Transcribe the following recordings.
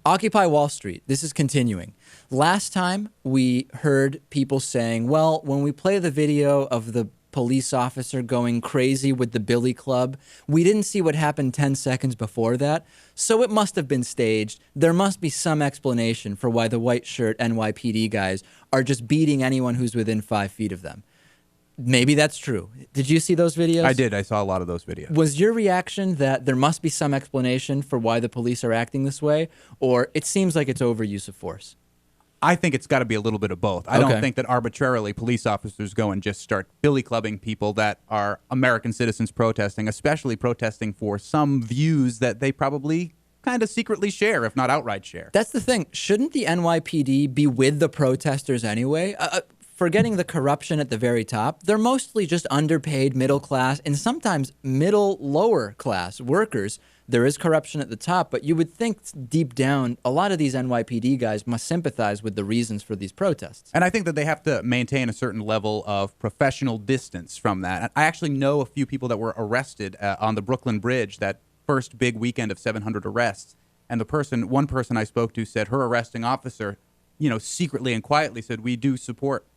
Occupy Wall Street. This is continuing. Last time we heard people saying, well, when we play the video of the police officer going crazy with the billy club, we didn't see what happened 10 seconds before that, so it must have been staged. There must be some explanation for why the white shirt NYPD guys are just beating anyone who's within 5 feet of them. Maybe that's true. Did you see those videos? I did. I saw a lot of those videos. Was your reaction that there must be some explanation for why the police are acting this way, or it seems like it's overuse of force? I think it's got to be a little bit of both. I don't think that arbitrarily police officers go and just start billy clubbing people that are American citizens protesting, especially protesting for some views that they probably kind of secretly share, if not outright share. That's the thing. Shouldn't the NYPD be with the protesters anyway? Forgetting the corruption at the very top, they're mostly just underpaid middle class and sometimes middle lower class workers. There is corruption at the top, but you would think deep down a lot of these NYPD guys must sympathize with the reasons for these protests. And I think that they have to maintain a certain level of professional distance from that. I actually know a few people that were arrested on the Brooklyn Bridge, that first big weekend of 700 arrests. And one person I spoke to said her arresting officer, secretly and quietly said, we do support,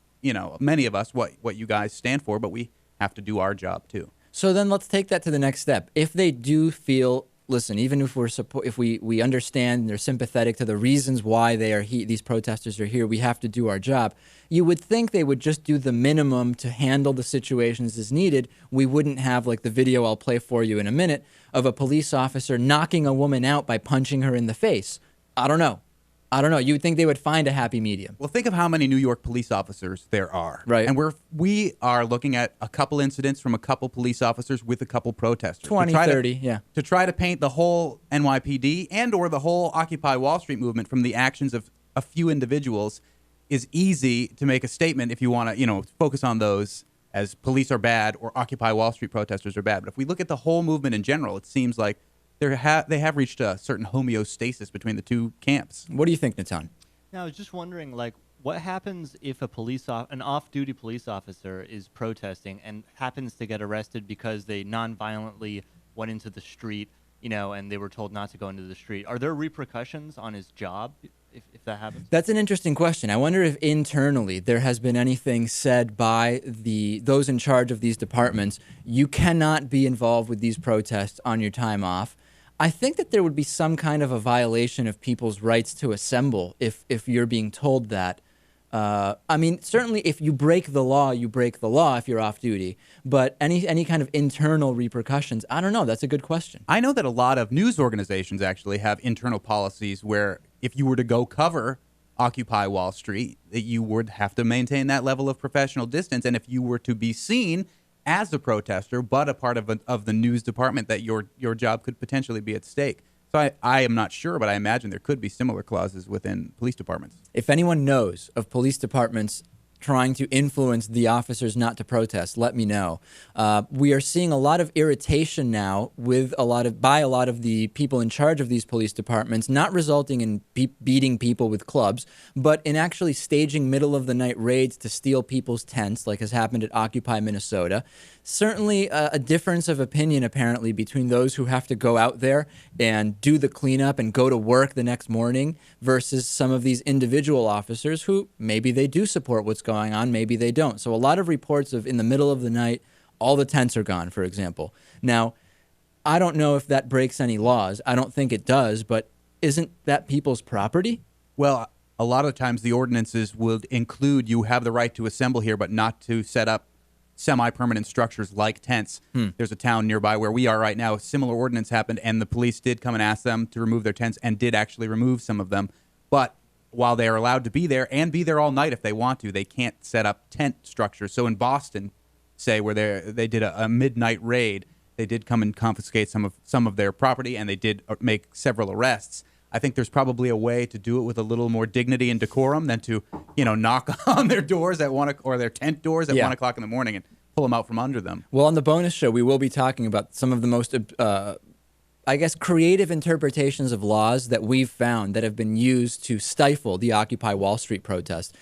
many of us, what you guys stand for, but we have to do our job too. So then let's take that to the next step. If they do feel, listen, even if we understand and they're sympathetic to the reasons why these protesters are here, we have to do our job. You would think they would just do the minimum to handle the situations as needed. We wouldn't have like the video I'll play for you in a minute of a police officer knocking a woman out by punching her in the face. I don't know. You would think they would find a happy medium. Well, think of how many New York police officers there are. Right. And we are looking at a couple incidents from a couple police officers with a couple protesters. 20, 30, yeah. To try to paint the whole NYPD and or the whole Occupy Wall Street movement from the actions of a few individuals is easy to make a statement if you want to, focus on those as police are bad or Occupy Wall Street protesters are bad. But if we look at the whole movement in general, it seems like they have reached a certain homeostasis between the two camps. What do you think, Natan? Now, I was just wondering, what happens if an off-duty police officer is protesting and happens to get arrested because they non-violently went into the street, and they were told not to go into the street? Are there repercussions on his job if that happens? That's an interesting question. I wonder if internally there has been anything said by those in charge of these departments. You cannot be involved with these protests on your time off. I think that there would be some kind of a violation of people's rights to assemble if you're being told that. Certainly if you break the law, you break the law if you're off duty. But any kind of internal repercussions, I don't know. That's a good question. I know that a lot of news organizations actually have internal policies where if you were to go cover Occupy Wall Street, that you would have to maintain that level of professional distance. And if you were to be seen as a protester, but a part of the news department, that your job could potentially be at stake. So I am not sure, but I imagine there could be similar clauses within police departments. If anyone knows of police departments trying to influence the officers not to protest, let me know. We are seeing a lot of irritation now by a lot of the people in charge of these police departments, not resulting in beating people with clubs, but in actually staging middle-of-the-night raids to steal people's tents, like has happened at Occupy Minnesota. Certainly a difference of opinion, apparently, between those who have to go out there and do the cleanup and go to work the next morning versus some of these individual officers who maybe they do support what's going on, maybe they don't. So a lot of reports of in the middle of the night, all the tents are gone, for example. Now, I don't know if that breaks any laws. I don't think it does, but isn't that people's property? Well, a lot of times the ordinances would include you have the right to assemble here, but not to set up semi-permanent structures like tents. There's a town nearby where we are right now. A similar ordinance happened, and the police did come and ask them to remove their tents and did actually remove some of them. But while they are allowed to be there and be there all night if they want to, they can't set up tent structures. So in Boston, say, where they did a midnight raid, they did come and confiscate some of their property, and they did make several arrests. I think there's probably a way to do it with a little more dignity and decorum than to, knock on their doors at or their tent doors at 1 o'clock in the morning and pull them out from under them. Well, on the bonus show, we will be talking about some of the most, creative interpretations of laws that we've found that have been used to stifle the Occupy Wall Street protest.